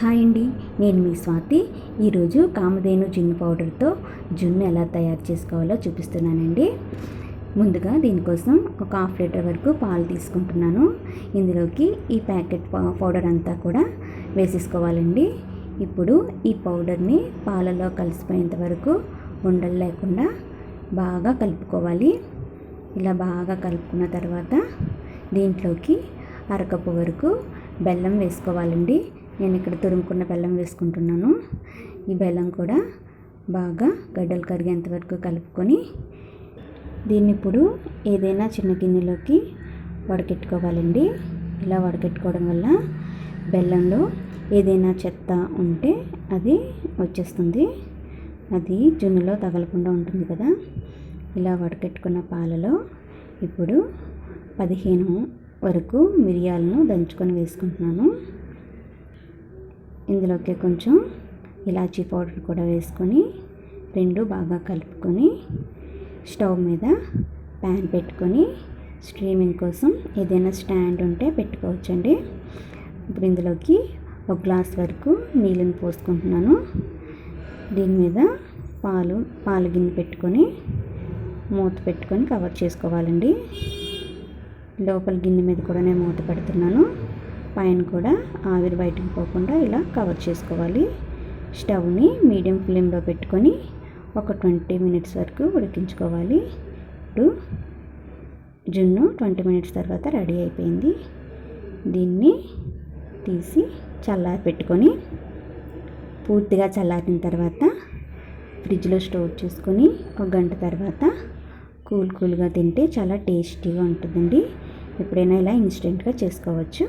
Hi అండి, నేను మీ స్వాతి. ఈరోజు కామధేను జున్ను పౌడర్తో జున్ను ఎలా తయారు చేసుకోవాలో చూపిస్తున్నానండి. ముందుగా దీనికోసం ఒక హాఫ్ లీటర్ వరకు పాలు తీసుకుంటున్నాను. ఇందులోకి ఈ ప్యాకెట్ పౌడర్ అంతా కూడా వేసేసుకోవాలండి. ఇప్పుడు ఈ పౌడర్ని పాలలో కలిసిపోయేంత వరకు ఉండలు లేకుండా బాగా కలుపుకోవాలి. ఇలా బాగా కలుపుకున్న తర్వాత దీంట్లోకి అరకప్పు వరకు బెల్లం వేసుకోవాలండి. నేను ఇక్కడ తురుముకున్న బెల్లం వేసుకుంటున్నాను. ఈ బెల్లం కూడా బాగా గడ్డలు కరిగేంత వరకు కలుపుకొని దీన్ని ఇప్పుడు ఏదైనా చిన్న గిన్నెలోకి వడకెట్టుకోవాలండి. ఇలా వడకెట్టుకోవడం వల్ల బెల్లంలో ఏదైనా చెత్త ఉంటే అది వచ్చేస్తుంది. అది జున్నులో తగలకుండా ఉంటుంది కదా. ఇలా వడకెట్టుకున్న పాలలో ఇప్పుడు 15 వరకు మిరియాలను దంచుకొని వేసుకుంటున్నాను. ఇందులోకి కొంచెం ఇలాచీ పౌడర్ కూడా వేసుకొని రెండు బాగా కలుపుకొని స్టవ్ మీద ప్యాన్ పెట్టుకొని స్ట్రీమింగ్ కోసం ఏదైనా స్టాండ్ ఉంటే పెట్టుకోవచ్చండి. ఇప్పుడు ఇందులోకి ఒక గ్లాస్ వరకు నీళ్ళని పోసుకుంటున్నాను. దీని మీద పాలు గిన్నె పెట్టుకొని మూత పెట్టుకొని కవర్ చేసుకోవాలండి. లోపల గిన్నె మీద కూడా నేను మూత పెడుతున్నాను. పైన కూడా ఆవిరి బయటకు పోకుండా ఇలా కవర్ చేసుకోవాలి. స్టవ్ని మీడియం ఫ్లేమ్లో పెట్టుకొని ఒక 20 మినిట్స్ వరకు ఉడికించుకోవాలి. ఇప్పుడు జున్ను 20 మినిట్స్ తర్వాత రెడీ అయిపోయింది. దీన్ని తీసి చల్లారి పెట్టుకొని పూర్తిగా చల్లారిన తర్వాత ఫ్రిడ్జ్లో స్టోర్ చేసుకొని ఒక గంట తర్వాత కూల్గా తింటే చాలా టేస్టీగా ఉంటుందండి. ఎప్పుడైనా ఇలా ఇన్స్టెంట్గా చేసుకోవచ్చు.